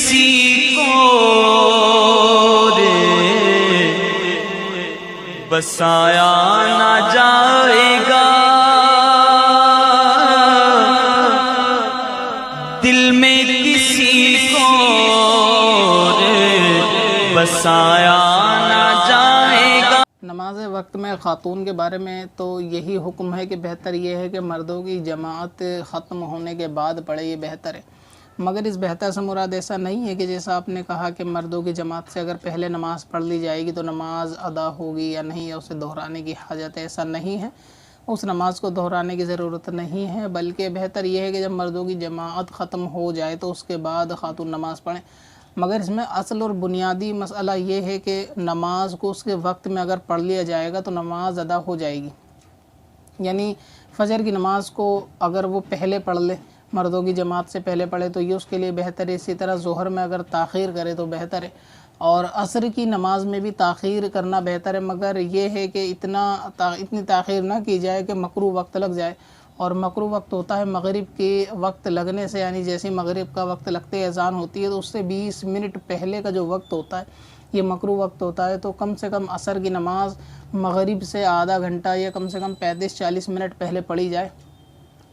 کسی کو بسایا نہ جائے گا، دل میں کسی کو بسایا نہ جائے گا۔ نماز وقت میں خاتون کے بارے میں تو یہی حکم ہے کہ بہتر یہ ہے کہ مردوں کی جماعت ختم ہونے کے بعد پڑھے، یہ بہتر ہے۔ مگر اس بہتر سے مراد ایسا نہیں ہے کہ جیسا آپ نے کہا کہ مردوں کی جماعت سے اگر پہلے نماز پڑھ لی جائے گی تو نماز ادا ہوگی یا نہیں، یا اسے دہرانے کی حاجت ہے، ایسا نہیں ہے۔ اس نماز کو دہرانے کی ضرورت نہیں ہے، بلکہ بہتر یہ ہے کہ جب مردوں کی جماعت ختم ہو جائے تو اس کے بعد خاتون نماز پڑھیں۔ مگر اس میں اصل اور بنیادی مسئلہ یہ ہے کہ نماز کو اس کے وقت میں اگر پڑھ لیا جائے گا تو نماز ادا ہو جائے گی۔ یعنی فجر کی نماز کو اگر وہ پہلے پڑھ لے، مردوں کی جماعت سے پہلے پڑھے تو یہ اس کے لیے بہتر ہے۔ اسی طرح ظہر میں اگر تاخیر کرے تو بہتر ہے، اور عصر کی نماز میں بھی تاخیر کرنا بہتر ہے، مگر یہ ہے کہ اتنی تاخیر نہ کی جائے کہ مکروہ وقت لگ جائے۔ اور مکروہ وقت ہوتا ہے مغرب کے وقت لگنے سے، یعنی جیسے مغرب کا وقت لگتے اذان ہوتی ہے تو اس سے 20 منٹ پہلے کا جو وقت ہوتا ہے یہ مکروہ وقت ہوتا ہے۔ تو کم سے کم عصر کی نماز مغرب سے آدھا گھنٹہ یا کم سے کم 35-40 منٹ پہلے پڑھی جائے۔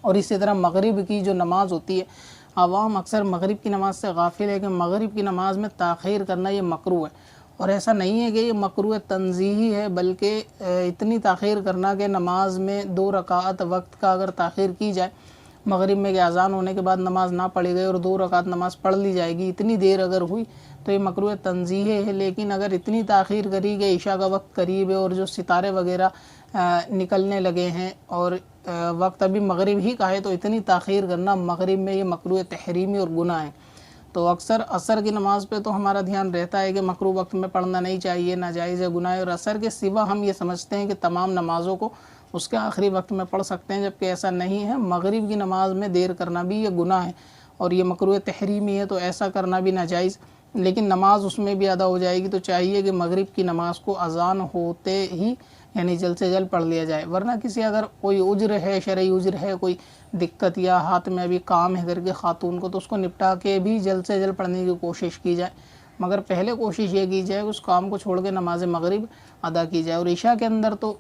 اور اسی طرح مغرب کی جو نماز ہوتی ہے، عوام اکثر مغرب کی نماز سے غافل ہے کہ مغرب کی نماز میں تاخیر کرنا یہ مکروہ ہے، اور ایسا نہیں ہے کہ یہ مکروہ تنزیہی ہے، بلکہ اتنی تاخیر کرنا کہ نماز میں 2 رکعت وقت کا اگر تاخیر کی جائے، مغرب میں کہ اذان ہونے کے بعد نماز نہ پڑھی گئی اور 2 رکعت نماز پڑھ لی جائے گی، اتنی دیر اگر ہوئی تو یہ مکروہ تنزیہی ہے۔ لیکن اگر اتنی تاخیر کری کہ عشاء کا وقت قریب ہے اور جو ستارے وغیرہ نکلنے لگے ہیں اور وقت ابھی مغرب ہی کا ہے تو اتنی تاخیر کرنا مغرب میں یہ مکروہ تحریمی اور گناہ ہے۔ تو اکثر عصر کی نماز پہ تو ہمارا دھیان رہتا ہے کہ مکروہ وقت میں پڑھنا نہیں چاہیے، ناجائز ہے، گناہ ہے، اور عصر کے سوا ہم یہ سمجھتے ہیں کہ تمام نمازوں کو اس کے آخری وقت میں پڑھ سکتے ہیں، جبکہ ایسا نہیں ہے۔ مغرب کی نماز میں دیر کرنا بھی یہ گناہ ہے اور یہ مکروہ تحریمی ہے، تو ایسا کرنا بھی ناجائز، لیکن نماز اس میں بھی ادا ہو جائے گی۔ تو چاہیے کہ مغرب کی نماز کو اذان ہوتے ہی یعنی جلد سے جلد پڑھ لیا جائے، ورنہ کسی اگر کوئی عذر ہے، شرعی عذر ہے، کوئی دقت یا ہاتھ میں ابھی کام ہے گھر کے خاتون کو، تو اس کو نپٹا کے بھی جلد سے جلد پڑھنے کی کوشش کی جائے، مگر پہلے کوشش یہ کی جائے کہ اس کام کو چھوڑ کے نماز مغرب ادا کی جائے۔ اور عشاء کے اندر تو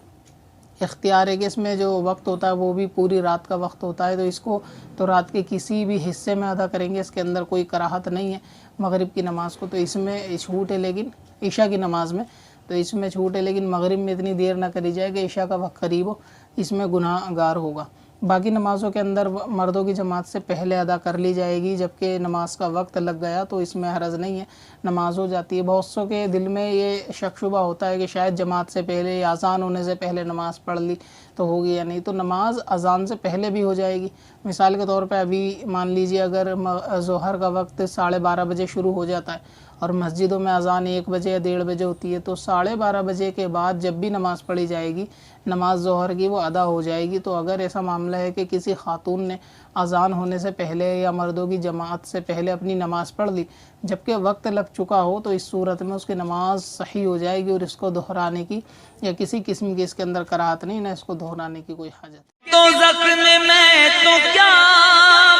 اختیار ہے کہ اس میں جو وقت ہوتا ہے وہ بھی پوری رات کا وقت ہوتا ہے، تو اس کو تو رات کے کسی بھی حصے میں ادا کریں گے، اس کے اندر کوئی کراہت نہیں ہے۔ مغرب کی نماز کو تو اس میں چھوٹ ہے، لیکن عشاء کی نماز میں تو اس میں چھوٹ ہے، لیکن مغرب میں اتنی دیر نہ کری جائے کہ عشاء کا وقت قریب ہو، اس میں گناہ گار ہوگا۔ باقی نمازوں کے اندر مردوں کی جماعت سے پہلے ادا کر لی جائے گی، جبکہ نماز کا وقت لگ گیا تو اس میں حرج نہیں ہے، نماز ہو جاتی ہے۔ بہت سو کے دل میں یہ شک شبہ ہوتا ہے کہ شاید جماعت سے پہلے یا اذان ہونے سے پہلے نماز پڑھ لی تو ہوگی یا نہیں، تو نماز اذان سے پہلے بھی ہو جائے گی۔ مثال کے طور پہ ابھی مان لیجیے اگر ظہر کا وقت 12:30 بجے شروع ہو جاتا ہے اور مسجدوں میں اذان 1 بجے یا 1:30 بجے ہوتی ہے، تو 12:30 بجے کے بعد جب بھی نماز پڑھی جائے گی، نماز ظہر کی وہ ادا ہو جائے گی۔ تو اگر ایسا معاملہ ہے کہ کسی خاتون نے اذان ہونے سے پہلے یا مردوں کی جماعت سے پہلے اپنی نماز پڑھ لی جبکہ وقت لگ چکا ہو، تو اس صورت میں اس کی نماز صحیح ہو جائے گی اور اس کو دہرانے کی یا کسی قسم کی اس کے اندر کراہت نہیں، نہ اس کو دہرانے کی کوئی حاجت۔ تو زخم میں تو کیا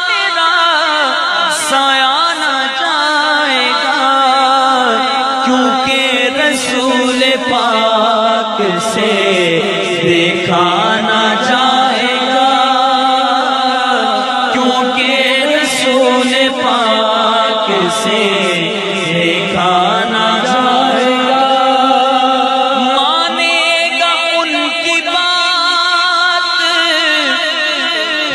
میرا سایہ نہ جائے گا، کیونکہ رسول پاک سے دیکھا نہ جائے گا، کیونکہ رسول پاک سے دیکھا نہ جائے گا، مانے گا ان کی بات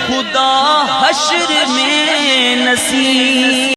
خدا حشر میں نصیب